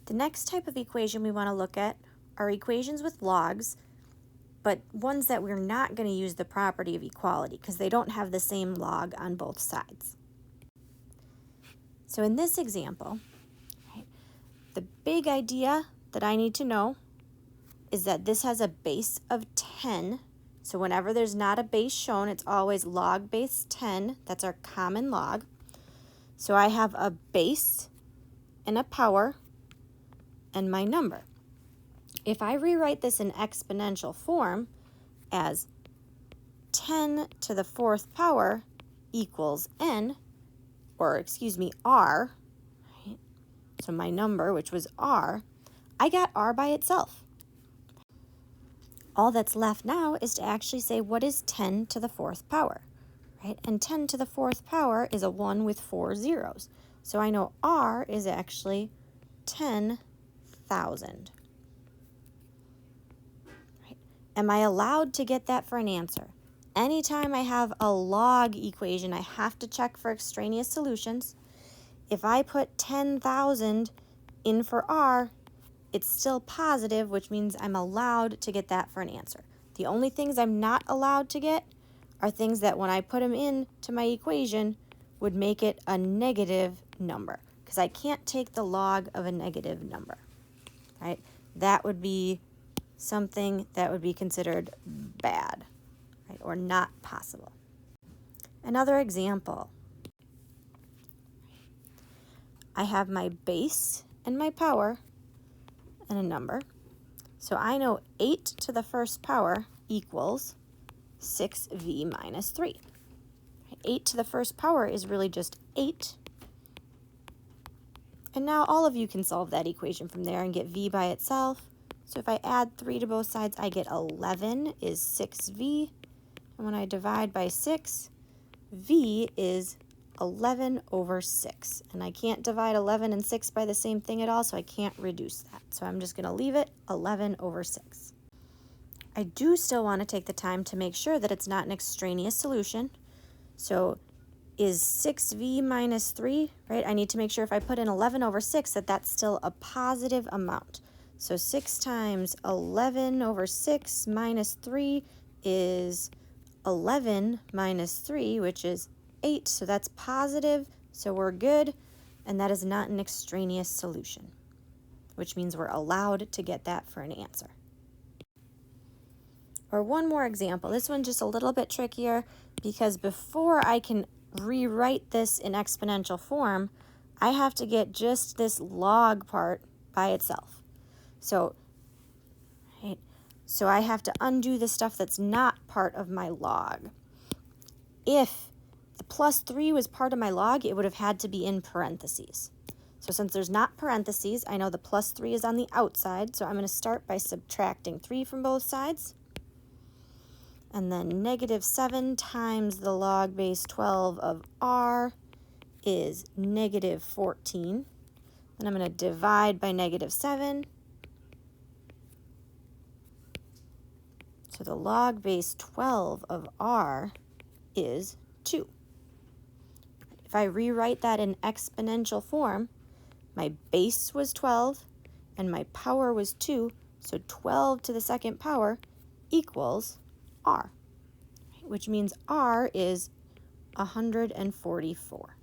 The next type of equation we want to look at are equations with logs, but ones that we're not going to use the property of equality because they don't have the same log on both sides. So in this example, right, the big idea that I need to know is that this has a base of 10. So whenever there's not a base shown, it's always log base 10. That's our common log. So I have a base and a power and my number. If I rewrite this in exponential form as 10 to the 4th power equals n, or excuse me, r, right? So my number, which was r, I got r by itself. All that's left now is to actually say what is 10 to the 4th power, right? And 10 to the 4th power is a 1 with 4 zeros. So I know r is actually 10,000. Right? Am I allowed to get that for an answer? Anytime I have a log equation, I have to check for extraneous solutions. If I put 10,000 in for r, it's still positive, which means I'm allowed to get that for an answer. The only things I'm not allowed to get are things that when I put them into my equation would make it a negative number, because I can't take the log of a negative number, right? That would be something that would be considered bad, right, or not possible. Another example. I have my base and my power and a number. So I know 8 to the 1st power equals 6v minus 3. 8 to the 1st power is really just 8. And now all of you can solve that equation from there and get v by itself. So if I add 3 to both sides, I get 11 is 6v. And when I divide by 6, v is 11 over 6. And I can't divide 11 and 6 by the same thing at all, so I can't reduce that. So I'm just going to leave it 11 over 6. I do still want to take the time to make sure that it's not an extraneous solution. So is 6v minus 3, right? I need to make sure if I put in 11 over 6 that that's still a positive amount. So 6 times 11 over 6 minus 3 is 11 minus 3, which is 8. So that's positive, so we're good. And that is not an extraneous solution, which means we're allowed to get that for an answer. Or one more example. This one's just a little bit trickier because before I can rewrite this in exponential form, I have to get just this log part by itself. So I have to undo the stuff that's not part of my log. If the plus 3 was part of my log, it would have had to be in parentheses. So since there's not parentheses, I know the plus 3 is on the outside, so I'm going to start by subtracting 3 from both sides. And then negative 7 times the log base 12 of r is negative 14. Then I'm going to divide by negative 7. So the log base 12 of r is 2. If I rewrite that in exponential form, my base was 12 and my power was 2, so 12 to the 2nd power equals r, which means r is 144.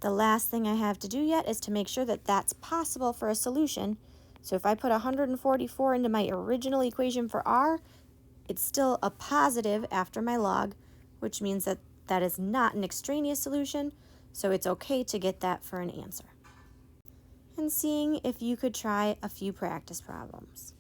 The last thing I have to do yet is to make sure that that's possible for a solution. So if I put 144 into my original equation for r, it's still a positive after my log, which means that that is not an extraneous solution, so it's okay to get that for an answer. And seeing if you could try a few practice problems.